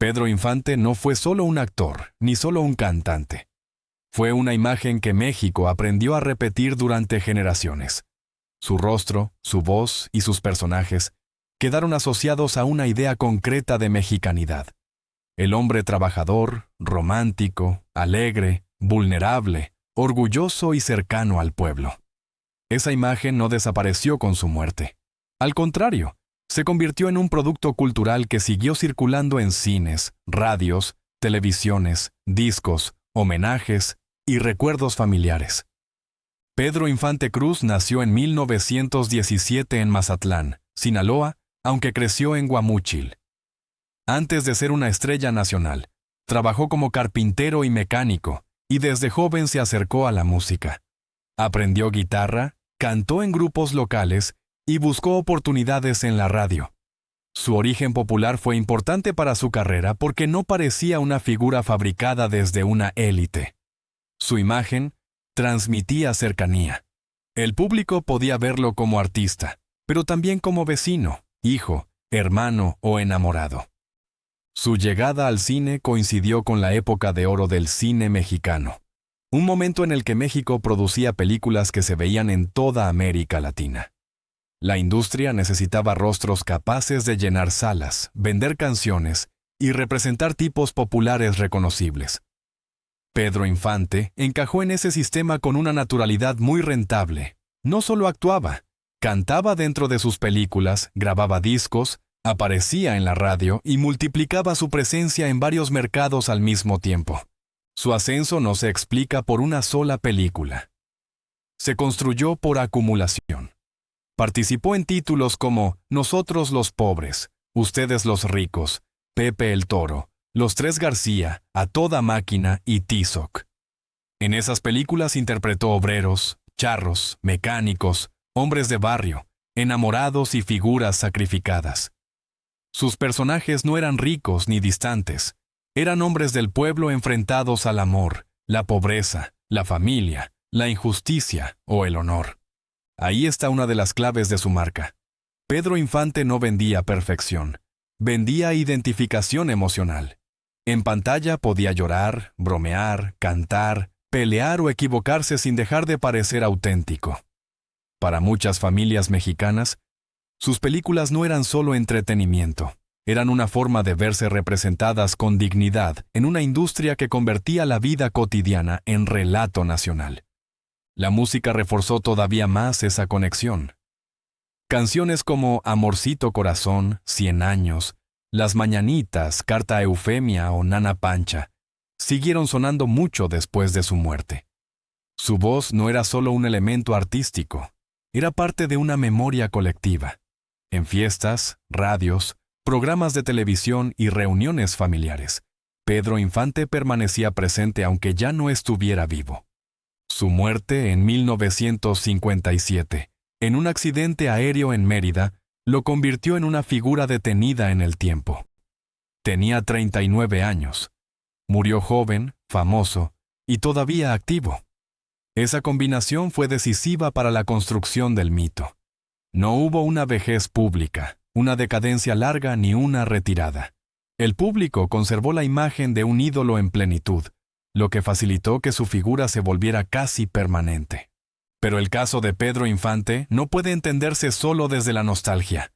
Pedro Infante no fue solo un actor, ni solo un cantante. Fue una imagen que México aprendió a repetir durante generaciones. Su rostro, su voz y sus personajes quedaron asociados a una idea concreta de mexicanidad. El hombre trabajador, romántico, alegre, vulnerable, orgulloso y cercano al pueblo. Esa imagen no desapareció con su muerte. Al contrario, se convirtió en un producto cultural que siguió circulando en cines, radios, televisiones, discos, homenajes y recuerdos familiares. Pedro Infante Cruz nació en 1917 en Mazatlán, Sinaloa, aunque creció en Guamúchil. Antes de ser una estrella nacional, trabajó como carpintero y mecánico, y desde joven se acercó a la música. Aprendió guitarra, cantó en grupos locales y buscó oportunidades en la radio. Su origen popular fue importante para su carrera porque no parecía una figura fabricada desde una élite. Su imagen transmitía cercanía. El público podía verlo como artista, pero también como vecino, hijo, hermano o enamorado. Su llegada al cine coincidió con la época de oro del cine mexicano, un momento en el que México producía películas que se veían en toda América Latina. La industria necesitaba rostros capaces de llenar salas, vender canciones y representar tipos populares reconocibles. Pedro Infante encajó en ese sistema con una naturalidad muy rentable. No solo actuaba, cantaba dentro de sus películas, grababa discos, aparecía en la radio y multiplicaba su presencia en varios mercados al mismo tiempo. Su ascenso no se explica por una sola película. Se construyó por acumulación. Participó en títulos como Nosotros los pobres, Ustedes los ricos, Pepe el Toro, Los Tres García, A Toda Máquina y Tizoc. En esas películas interpretó obreros, charros, mecánicos, hombres de barrio, enamorados y figuras sacrificadas. Sus personajes no eran ricos ni distantes, eran hombres del pueblo enfrentados al amor, la pobreza, la familia, la injusticia o el honor. Ahí está una de las claves de su marca. Pedro Infante no vendía perfección, vendía identificación emocional. En pantalla podía llorar, bromear, cantar, pelear o equivocarse sin dejar de parecer auténtico. Para muchas familias mexicanas, sus películas no eran solo entretenimiento, eran una forma de verse representadas con dignidad en una industria que convertía la vida cotidiana en relato nacional. La música reforzó todavía más esa conexión. Canciones como Amorcito Corazón, 100 años, Las Mañanitas, Carta a Eufemia o Nana Pancha siguieron sonando mucho después de su muerte. Su voz no era solo un elemento artístico, era parte de una memoria colectiva. En fiestas, radios, programas de televisión y reuniones familiares, Pedro Infante permanecía presente aunque ya no estuviera vivo. Su muerte en 1957, en un accidente aéreo en Mérida, lo convirtió en una figura detenida en el tiempo. Tenía 39 años. Murió joven, famoso y todavía activo. Esa combinación fue decisiva para la construcción del mito. No hubo una vejez pública, una decadencia larga ni una retirada. El público conservó la imagen de un ídolo en plenitud, lo que facilitó que su figura se volviera casi permanente. Pero el caso de Pedro Infante no puede entenderse solo desde la nostalgia.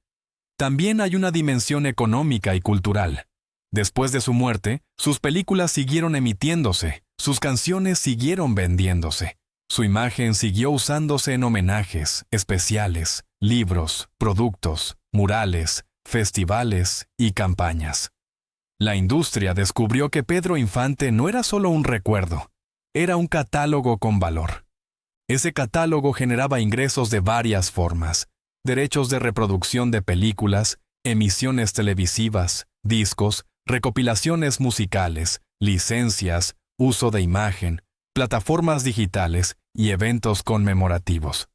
También hay una dimensión económica y cultural. Después de su muerte, sus películas siguieron emitiéndose, sus canciones siguieron vendiéndose. Su imagen siguió usándose en homenajes, especiales, libros, productos, murales, festivales y campañas. La industria descubrió que Pedro Infante no era solo un recuerdo, era un catálogo con valor. Ese catálogo generaba ingresos de varias formas: derechos de reproducción de películas, emisiones televisivas, discos, recopilaciones musicales, licencias, uso de imagen, plataformas digitales y eventos conmemorativos.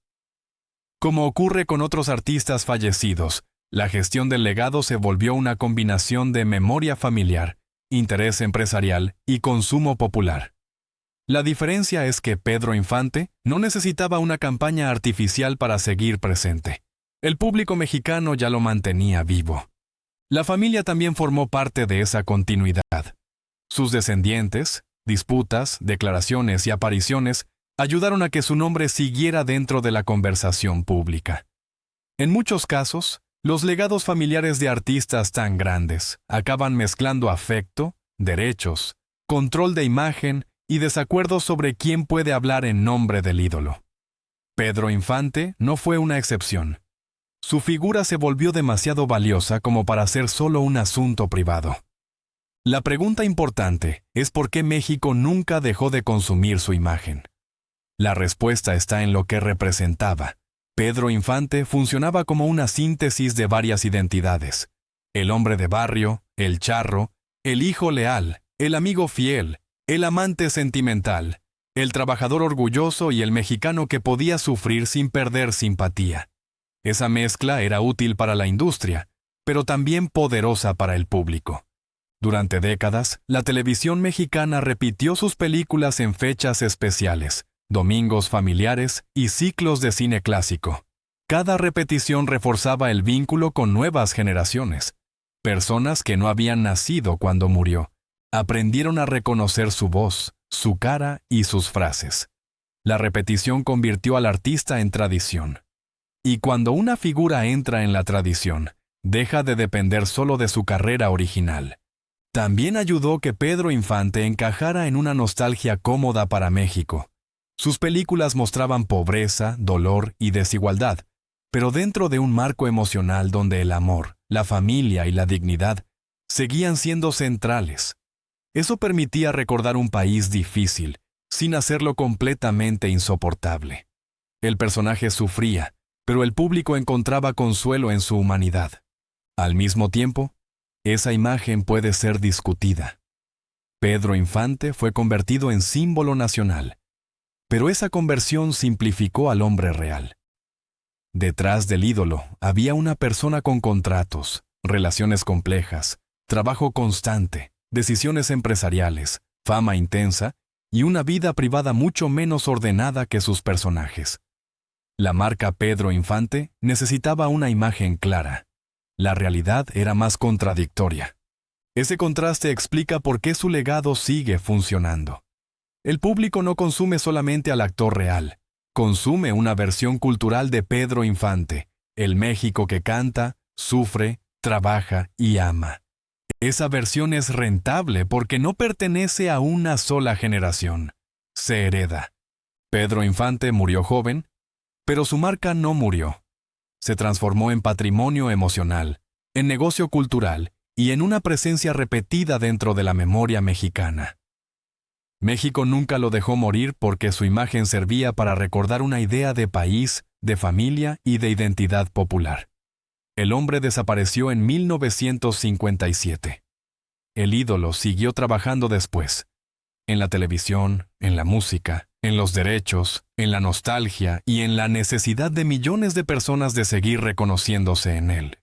Como ocurre con otros artistas fallecidos, la gestión del legado se volvió una combinación de memoria familiar, interés empresarial y consumo popular. La diferencia es que Pedro Infante no necesitaba una campaña artificial para seguir presente. El público mexicano ya lo mantenía vivo. La familia también formó parte de esa continuidad. Sus descendientes, disputas, declaraciones y apariciones ayudaron a que su nombre siguiera dentro de la conversación pública. En muchos casos, los legados familiares de artistas tan grandes acaban mezclando afecto, derechos, control de imagen y desacuerdos sobre quién puede hablar en nombre del ídolo. Pedro Infante no fue una excepción. Su figura se volvió demasiado valiosa como para ser solo un asunto privado. La pregunta importante es por qué México nunca dejó de consumir su imagen. La respuesta está en lo que representaba. Pedro Infante funcionaba como una síntesis de varias identidades: el hombre de barrio, el charro, el hijo leal, el amigo fiel, el amante sentimental, el trabajador orgulloso y el mexicano que podía sufrir sin perder simpatía. Esa mezcla era útil para la industria, pero también poderosa para el público. Durante décadas, la televisión mexicana repitió sus películas en fechas especiales, domingos familiares y ciclos de cine clásico. Cada repetición reforzaba el vínculo con nuevas generaciones. Personas que no habían nacido cuando murió aprendieron a reconocer su voz, su cara y sus frases. La repetición convirtió al artista en tradición. Y cuando una figura entra en la tradición, deja de depender solo de su carrera original. También ayudó que Pedro Infante encajara en una nostalgia cómoda para México. Sus películas mostraban pobreza, dolor y desigualdad, pero dentro de un marco emocional donde el amor, la familia y la dignidad seguían siendo centrales. Eso permitía recordar un país difícil, sin hacerlo completamente insoportable. El personaje sufría, pero el público encontraba consuelo en su humanidad. Al mismo tiempo, esa imagen puede ser discutida. Pedro Infante fue convertido en símbolo nacional, pero esa conversión simplificó al hombre real. Detrás del ídolo había una persona con contratos, relaciones complejas, trabajo constante, decisiones empresariales, fama intensa y una vida privada mucho menos ordenada que sus personajes. La marca Pedro Infante necesitaba una imagen clara. La realidad era más contradictoria. Ese contraste explica por qué su legado sigue funcionando. El público no consume solamente al actor real, consume una versión cultural de Pedro Infante, el México que canta, sufre, trabaja y ama. Esa versión es rentable porque no pertenece a una sola generación. Se hereda. Pedro Infante murió joven, pero su marca no murió. Se transformó en patrimonio emocional, en negocio cultural y en una presencia repetida dentro de la memoria mexicana. México nunca lo dejó morir porque su imagen servía para recordar una idea de país, de familia y de identidad popular. El hombre desapareció en 1957. El ídolo siguió trabajando después, en la televisión, en la música, en los derechos, en la nostalgia y en la necesidad de millones de personas de seguir reconociéndose en él.